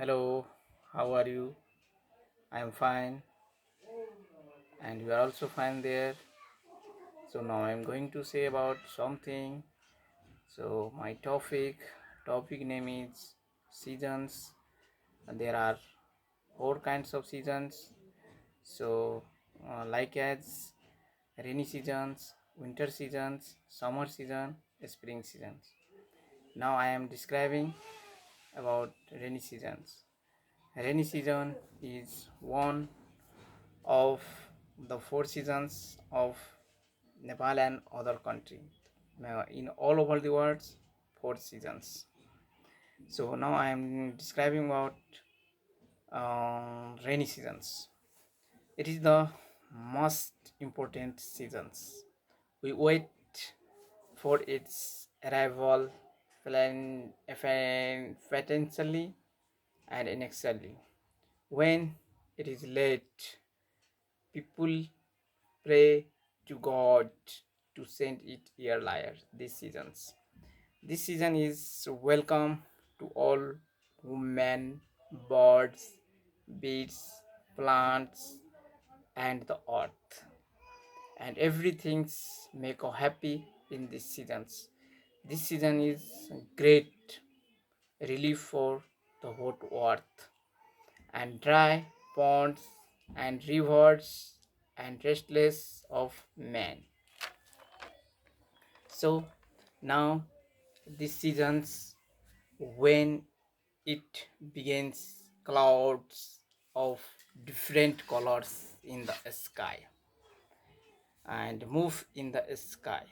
Hello, how are you? I am fine, and you are also fine there. So now I am going to say about something. So my topic name is seasons. And there are four kinds of seasons. So like as rainy seasons, winter seasons, summer season, spring seasons. Now I am describing about rainy seasons. Rainy season is one of the four seasons of Nepal and other country. In all over the world, four seasons. So now I am describing about rainy seasons. It is the most important seasons. We wait for its arrival potentially and inexorably. When it is late, people pray to God to send it earlier these seasons. This season is welcome to all women, birds, beasts, plants, and the earth. And everything's make a happy in these seasons. This season is great relief for the whole earth and dry ponds and rivers and restless of man. So now this seasons when it begins clouds of different colors in the sky and move in the sky.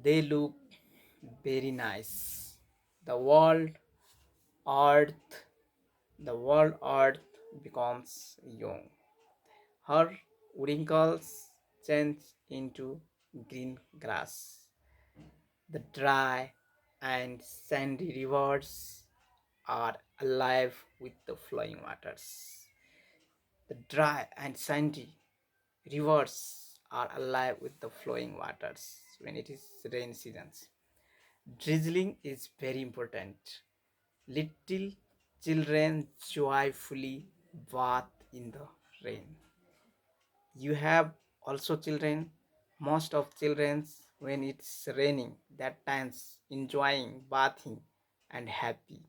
They look very nice. The world earth the world earth becomes young. Her wrinkles change into green grass. The dry and sandy rivers are alive with the flowing waters. The dry and sandy rivers are alive with the flowing waters when it is rain seasons. Drizzling is very important. Little children joyfully bath in the rain. You have also children. Most of children's when it's raining that times enjoying bathing and happy.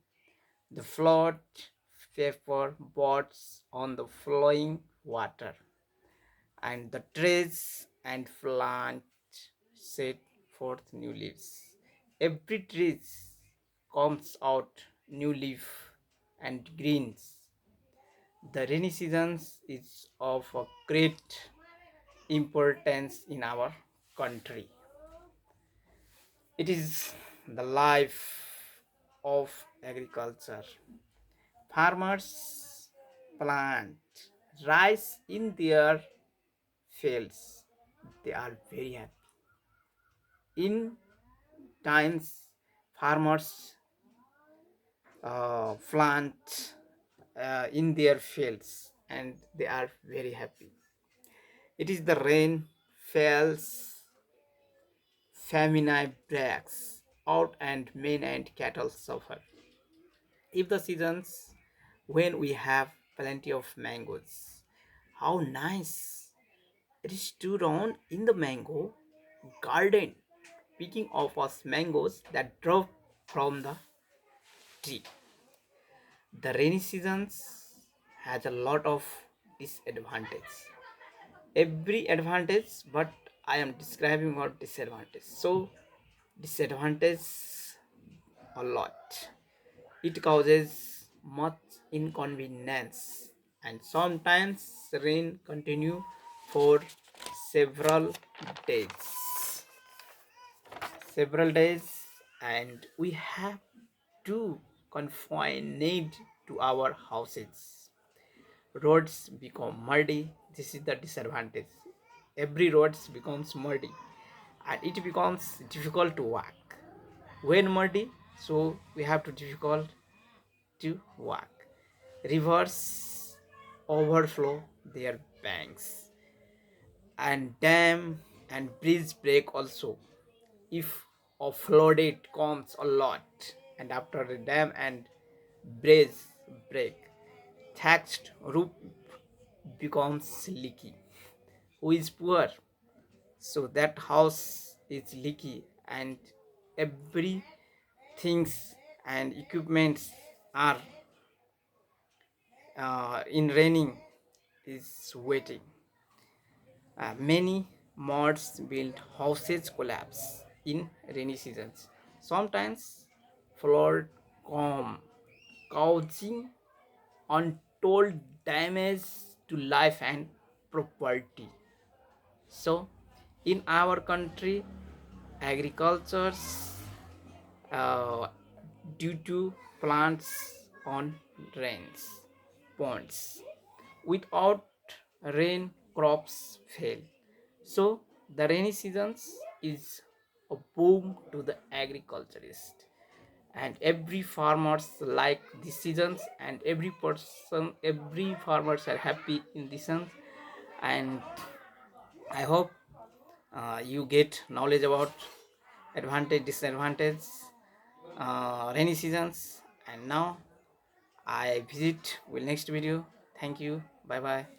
The float paper boats on the flowing water, and the trees and plant set forth new leaves. Every tree comes out new leaf and greens. The rainy seasons is of a great importance in our country. It is the life of agriculture. Farmers plant rice in their fields. They are very happy. In times, farmers plant in their fields and they are very happy. It is the rain falls, famine breaks out, and men and cattle suffer. If the seasons when we have plenty of mangoes, how nice it is to run in the mango garden, picking off us mangoes that drop from the tree. The rainy seasons has a lot of disadvantage. Every advantage, but I am describing what disadvantage. So disadvantage a lot. It causes much inconvenience, and sometimes rain continue for several days. Several days, and we have to confine to our houses. Roads become muddy. This is the disadvantage. Every roads becomes muddy, and it becomes difficult to walk. When muddy, so we have to difficult to walk. Rivers overflow their banks, and dam and bridge break also if a flooded comes a lot, and after the dam and Braze break. Thatched roof becomes leaky. Who is poor? So that house is leaky, and every things and equipments are in raining is waiting. Many mods build houses collapse in rainy seasons. Sometimes flood come, causing untold damage to life and property. So, in our country, agriculture's uh, due to plants on rains, ponds. Without rain, crops fail. So the rainy seasons is a boom to the agriculturist, and every farmers like the seasons, and every farmers are happy in the seasons. And I hope you get knowledge about advantage, disadvantage, rainy seasons. And now I visit with next video. Thank you. Bye bye.